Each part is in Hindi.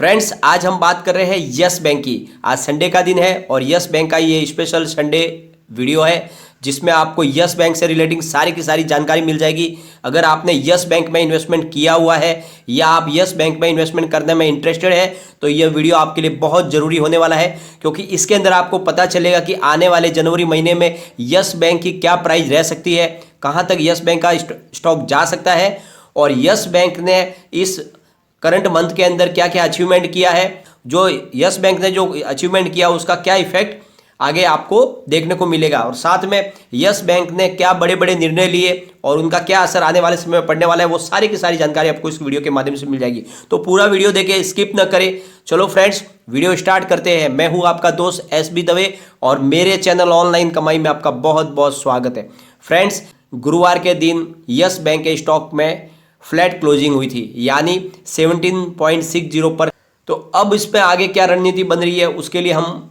फ्रेंड्स, आज हम बात कर रहे हैं यस बैंक की। आज संडे का दिन है और यस बैंक का ये स्पेशल संडे वीडियो है जिसमें आपको यस बैंक से रिलेटिंग सारी की सारी जानकारी मिल जाएगी। अगर आपने यस बैंक में इन्वेस्टमेंट किया हुआ है या आप यस बैंक में इन्वेस्टमेंट करने में इंटरेस्टेड है तो यह वीडियो आपके लिए बहुत ज़रूरी होने वाला है, क्योंकि इसके अंदर आपको पता चलेगा कि आने वाले जनवरी महीने में यस बैंक की क्या प्राइस रह सकती है, कहाँ तक यस बैंक का स्टॉक जा सकता है और यस बैंक ने इस करंट मंथ के अंदर क्या क्या अचीवमेंट किया है, जो यस बैंक ने जो अचीवमेंट किया उसका क्या इफेक्ट आगे आपको देखने को मिलेगा, और साथ में यस बैंक ने क्या बड़े बड़े निर्णय लिए और उनका क्या असर आने वाले समय में पड़ने वाला है, वो सारी की सारी जानकारी आपको इस वीडियो के माध्यम से मिल जाएगी। तो पूरा वीडियो देखें, स्किप न करें। चलो फ्रेंड्स, वीडियो स्टार्ट करते हैं। मैं हूं आपका दोस्त SB दवे और मेरे चैनल ऑनलाइन कमाई में आपका बहुत बहुत स्वागत है। फ्रेंड्स, गुरुवार के दिन यस बैंक के स्टॉक में फ्लैट क्लोजिंग हुई थी, यानी 17.60 पर। तो अब इस पे आगे क्या रणनीति बन रही है उसके लिए हम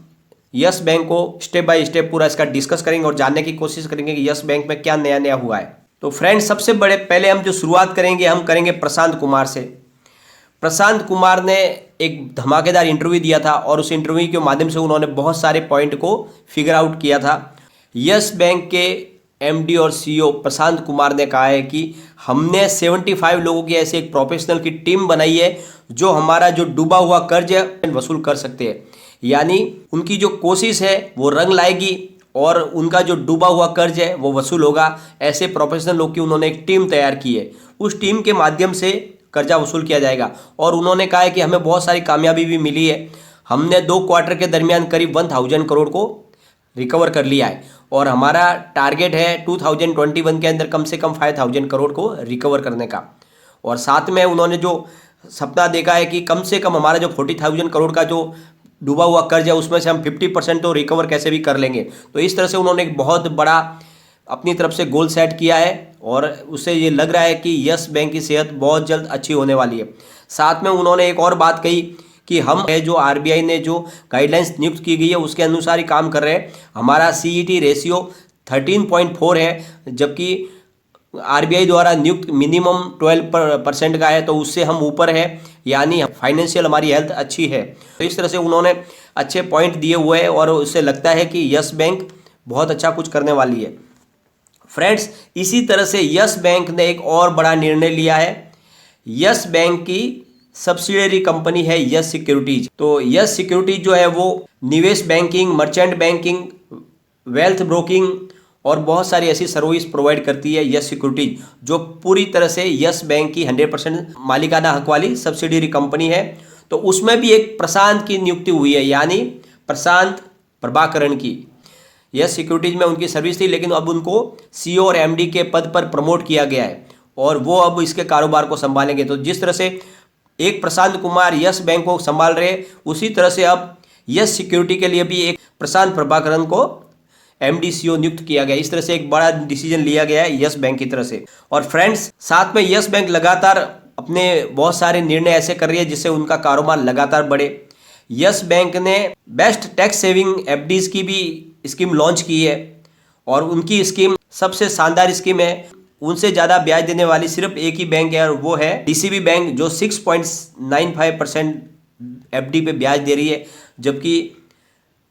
यस बैंक को स्टेप बाय स्टेप पूरा इसका डिस्कस करेंगे और जानने की कोशिश करेंगे कि यस बैंक में क्या नया नया हुआ है। तो फ्रेंड्स, सबसे बड़े पहले हम जो शुरुआत करेंगे हम करेंगे प्रशांत कुमार से। प्रशांत कुमार ने एक धमाकेदार इंटरव्यू दिया था और उस इंटरव्यू के माध्यम से उन्होंने बहुत सारे पॉइंट को फिगर आउट किया था। यस बैंक के MD और CEO प्रशांत कुमार ने कहा है कि हमने 75 लोगों की ऐसे एक प्रोफेशनल की टीम बनाई है जो हमारा जो डूबा हुआ कर्ज है वसूल कर सकते हैं। यानी उनकी जो कोशिश है वो रंग लाएगी और उनका जो डूबा हुआ कर्ज है वो वसूल होगा। ऐसे प्रोफेशनल लोग की उन्होंने एक टीम तैयार की है, उस टीम के माध्यम से कर्जा वसूल किया जाएगा। और उन्होंने कहा है कि हमें बहुत सारी कामयाबी भी मिली है। हमने 2 क्वार्टर के दरमियान करीब 1000 करोड़ को रिकवर कर लिया है और हमारा टारगेट है 2021 के अंदर कम से कम 5000 करोड़ को रिकवर करने का। और साथ में उन्होंने जो सपना देखा है कि कम से कम हमारा जो 40,000 करोड़ का जो डूबा हुआ कर्ज है उसमें से हम 50% तो रिकवर कैसे भी कर लेंगे। तो इस तरह से उन्होंने एक बहुत बड़ा अपनी तरफ से गोल सेट किया है और उससे ये लग रहा है कि यस बैंक की सेहत बहुत जल्द अच्छी होने वाली है। साथ में उन्होंने एक और बात कही कि हम जो RBI ने जो गाइडलाइंस नियुक्त की गई है उसके अनुसार ही काम कर रहे हैं। हमारा CET रेशियो 13.4 है, जबकि RBI द्वारा नियुक्त मिनिमम 12% का है, तो उससे हम ऊपर है, यानी फाइनेंशियल हमारी हेल्थ अच्छी है। तो इस तरह से उन्होंने अच्छे पॉइंट दिए हुए हैं और उससे लगता है कि यस बैंक बहुत अच्छा कुछ करने वाली है। फ्रेंड्स, इसी तरह से यस बैंक ने एक और बड़ा निर्णय लिया है। यस बैंक की सब्सिडियरी कंपनी है यस सिक्योरिटीज। तो यस सिक्योरिटीज जो है वो निवेश banking, merchant banking, wealth broking और बहुत सारी ऐसी सर्विस प्रोवाइड करती है यस सिक्योरिटीज, जो पूरी तरह से यस बैंक की 100% मालिकाना हक वाली सब्सिडियरी कंपनी है। तो उसमें भी एक प्रशांत की नियुक्ति हुई है, यानी प्रशांत प्रभाकरण की। यस सिक्योरिटीज में उनकी सर्विस थी, लेकिन अब उनको CEO और MD के पद पर प्रमोट किया गया है और वो अब इसके कारोबार को संभालेंगे। तो जिस तरह से एक प्रशांत कुमार यस बैंक को संभाल रहे, उसी तरह से अब यस सिक्योरिटी के लिए भी एक प्रशांत प्रभाकरन को MD CEO नियुक्त किया गया। इस तरह से एक बड़ा डिसीजन लिया गया है यस बैंक की तरफ से। और फ्रेंड्स, साथ में यस बैंक लगातार अपने बहुत सारे निर्णय ऐसे कर रही है जिससे उनका कारोबार लगातार बढ़े। यस बैंक ने बेस्ट टैक्स सेविंग FDs की भी स्कीम लॉन्च की है और उनकी स्कीम सबसे शानदार स्कीम है। उनसे ज़्यादा ब्याज देने वाली सिर्फ एक ही बैंक है और वो है DCB बैंक, जो 6.95% FD पे ब्याज दे रही है, जबकि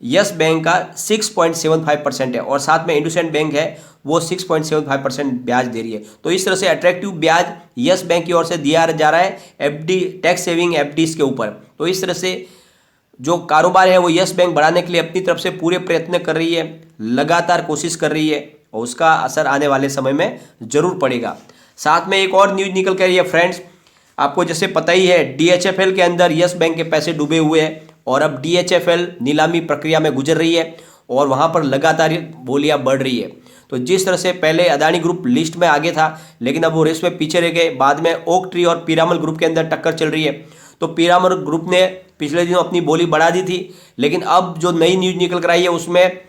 यस बैंक का 6.75% है और साथ में इंडसइंड बैंक है वो 6.75% ब्याज दे रही है। तो इस तरह से अट्रैक्टिव ब्याज यस बैंक की ओर से दिया जा रहा है FD टैक्स सेविंग FDs के ऊपर। तो इस तरह से जो कारोबार है वो यस बैंक बढ़ाने के लिए अपनी तरफ से पूरे प्रयत्न कर रही है, लगातार कोशिश कर रही है और उसका असर आने वाले समय में जरूर पड़ेगा। साथ में एक और न्यूज निकल कर रही है फ्रेंड्स, आपको जैसे पता ही है DHFL के अंदर यस बैंक के पैसे डूबे हुए हैं और अब DHFL नीलामी प्रक्रिया में गुजर रही है और वहां पर लगातार बोलियां बढ़ रही है। तो जिस तरह से पहले अदानी ग्रुप लिस्ट में आगे था, लेकिन अब वो रेस में पीछे रह गए। बाद में ओक ट्री और पीरामल ग्रुप के अंदर टक्कर चल रही है। तो पीरामल ग्रुप ने पिछले दिनों अपनी बोली बढ़ा दी थी, लेकिन अब जो नई न्यूज निकल कर आई है उसमें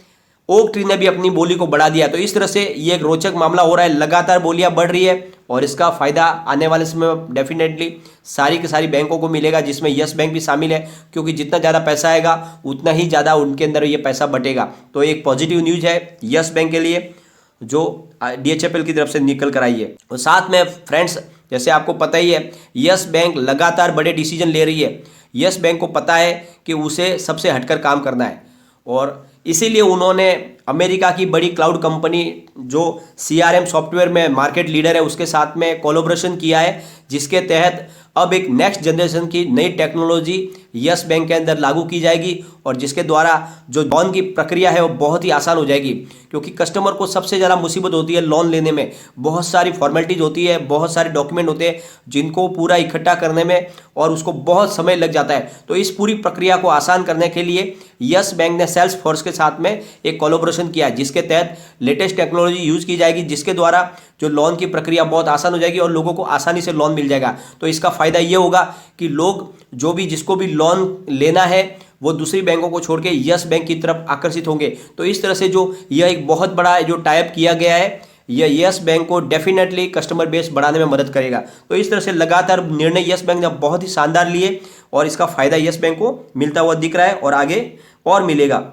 ओक ट्री ने भी अपनी बोली को बढ़ा दिया। तो इस तरह से ये एक रोचक मामला हो रहा है, लगातार बोलियां बढ़ रही है और इसका फायदा आने वाले समय में डेफिनेटली सारी की सारी बैंकों को मिलेगा, जिसमें यस बैंक भी शामिल है, क्योंकि जितना ज़्यादा पैसा आएगा उतना ही ज़्यादा उनके अंदर ये पैसा बटेगा। तो एक पॉजिटिव न्यूज है यस बैंक के लिए जो DHFL की तरफ से निकल कर आई है। और साथ में फ्रेंड्स, जैसे आपको पता ही है यस बैंक लगातार बड़े डिसीजन ले रही है। यस बैंक को पता है कि उसे सबसे हटकर काम करना है, और इसीलिए उन्होंने अमेरिका की बड़ी क्लाउड कंपनी जो CRM सॉफ्टवेयर में मार्केट लीडर है उसके साथ में कोलैबोरेशन किया है, जिसके तहत अब एक नेक्स्ट जनरेशन की नई टेक्नोलॉजी यस बैंक के अंदर लागू की जाएगी, और जिसके द्वारा जो लोन की प्रक्रिया है वो बहुत ही आसान हो जाएगी। क्योंकि कस्टमर को सबसे ज़्यादा मुसीबत होती है लोन लेने में, बहुत सारी फॉर्मेलिटीज़ होती है, बहुत सारे डॉक्यूमेंट होते हैं जिनको पूरा इकट्ठा करने में और उसको बहुत समय लग जाता है। तो इस पूरी प्रक्रिया को आसान करने के लिए यस बैंक ने सेल्स फोर्स के साथ में एक कोलैबोरेशन किया है, जिसके तहत लेटेस्ट टेक्नोलॉजी यूज़ की जाएगी, जिसके द्वारा जो लोन की प्रक्रिया बहुत आसान हो जाएगी और लोगों को आसानी से लोन मिल जाएगा। तो इसका फ़ायदा ये होगा कि लोग जो भी जिसको भी लोन लेना है वो दूसरी बैंकों को छोड़ के यस बैंक की तरफ आकर्षित होंगे। तो इस तरह से जो यह एक बहुत बड़ा जो टाइप किया गया है, यह यस बैंक को डेफिनेटली कस्टमर बेस बढ़ाने में मदद करेगा। तो इस तरह से लगातार निर्णय यस बैंक ने बहुत ही शानदार लिए और इसका फ़ायदा यस बैंक को मिलता हुआ दिख रहा है और आगे और मिलेगा।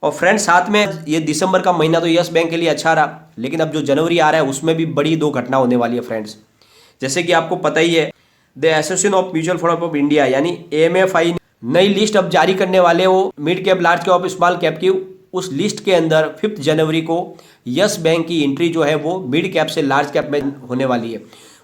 और फ्रेंड्स, साथ में ये दिसंबर का महीना तो यस बैंक के लिए अच्छा रहा, लेकिन अब जो जनवरी आ रहा है उसमें भी बड़ी दो घटना होने वाली है फ्रेंड्स। जैसे कि आपको पता ही है, the association of mutual fund of India यानी AMFI नई लिस्ट अब जारी करने वाले हो mid cap, large cap, small cap की। उस लिस्ट के अंदर 5 जनवरी को यस बैंक की एंट्री जो है वो मिड कैप से लार्ज कैप में होने वाली है।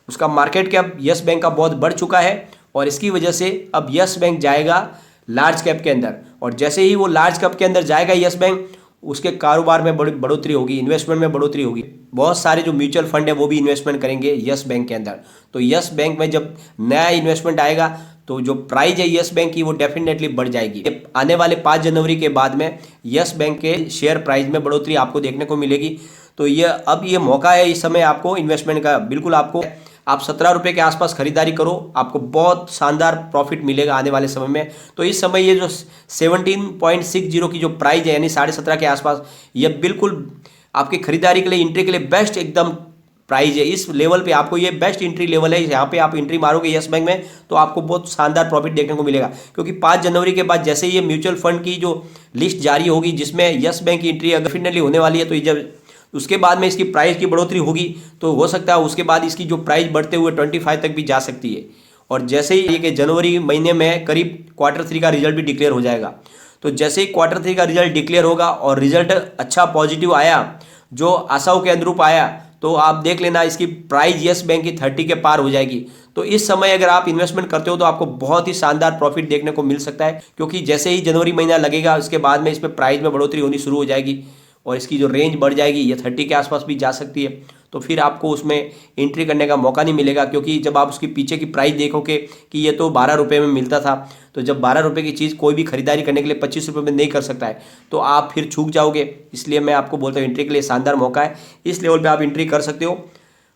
उसका मार्केट कैप यस बैंक का बहुत बढ़ चुका है और इसकी वजह से अब यस बैंक जाएगा लार्ज कैप के अंदर, और जैसे ही वो लार्ज कैप के अंदर जाएगा यस बैंक, उसके कारोबार में बड़ी बढ़ोतरी होगी, इन्वेस्टमेंट में बढ़ोतरी होगी। बहुत सारे जो म्यूचुअल फंड है वो भी इन्वेस्टमेंट करेंगे यस बैंक के अंदर। तो यस बैंक में जब नया इन्वेस्टमेंट आएगा तो जो प्राइस है यस बैंक की वो डेफिनेटली बढ़ जाएगी। आने वाले 5 जनवरी के बाद में यस बैंक के शेयर प्राइस में बढ़ोतरी आपको देखने को मिलेगी। तो ये मौका है इस समय आपको इन्वेस्टमेंट का। बिल्कुल आप 17 रुपये के आसपास खरीदारी करो, आपको बहुत शानदार प्रॉफिट मिलेगा आने वाले समय में। तो इस समय ये जो 17.60 की जो प्राइस है यानी 17.5 के आसपास, ये बिल्कुल आपकी खरीदारी के लिए, एंट्री के लिए बेस्ट एकदम प्राइस है। इस लेवल पे आपको ये बेस्ट एंट्री लेवल है। यहाँ पे आप एंट्री मारोगे यस बैंक में तो आपको बहुत शानदार प्रॉफिट देखने को मिलेगा। क्योंकि 5 जनवरी के बाद जैसे ये म्यूचुअल फंड की जो लिस्ट जारी होगी जिसमें यस बैंक की एंट्री डेफिनेटली होने वाली है, तो जब उसके बाद में इसकी प्राइस की बढ़ोतरी होगी तो हो सकता है उसके बाद इसकी जो प्राइस बढ़ते हुए 25 तक भी जा सकती है। और जैसे ही ये जनवरी महीने में करीब Q3 का रिजल्ट भी डिक्लेयर हो जाएगा, तो जैसे ही Q3 का रिजल्ट डिक्लेयर होगा और रिजल्ट अच्छा पॉजिटिव आया, जो आशाओं के अनुरूप आया, तो आप देख लेना इसकी प्राइस यस बैंक की 30 के पार हो जाएगी। तो इस समय अगर आप इन्वेस्टमेंट करते हो तो आपको बहुत ही शानदार प्रॉफिट देखने को मिल सकता है, क्योंकि जैसे ही जनवरी महीना लगेगा उसके बाद में इसमें प्राइस में बढ़ोतरी होनी शुरू हो जाएगी और इसकी जो रेंज बढ़ जाएगी, ये 30 के आसपास भी जा सकती है। तो फिर आपको उसमें एंट्री करने का मौका नहीं मिलेगा, क्योंकि जब आप उसकी पीछे की प्राइस देखोगे कि ये तो 12 रुपये में मिलता था, तो जब 12 रुपये की चीज़ कोई भी खरीदारी करने के लिए 25 रुपये में नहीं कर सकता है तो आप फिर चूक जाओगे। इसलिए मैं आपको बोलता हूँ एंट्री के लिए शानदार मौका है, इस लेवल पर आप एंट्री कर सकते हो।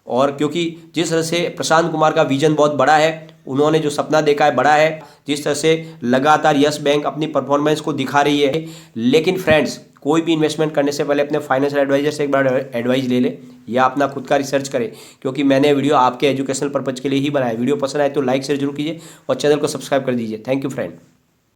और क्योंकि जिस तरह से प्रशांत कुमार का विजन बहुत बड़ा है, उन्होंने जो सपना देखा है बड़ा है, जिस तरह से लगातार यस बैंक अपनी परफॉर्मेंस को दिखा रही है। लेकिन फ्रेंड्स, कोई भी इन्वेस्टमेंट करने से पहले अपने फाइनेंशियल एडवाइजर से एक बार एडवाइस ले ले या अपना खुद का रिसर्च करें, क्योंकि मैंने वीडियो आपके एजुकेशनल पर्पज़ के लिए ही बनाया। वीडियो पसंद आए तो लाइक शेयर जरूर कीजिए और चैनल को सब्सक्राइब कर दीजिए। Thank you friend.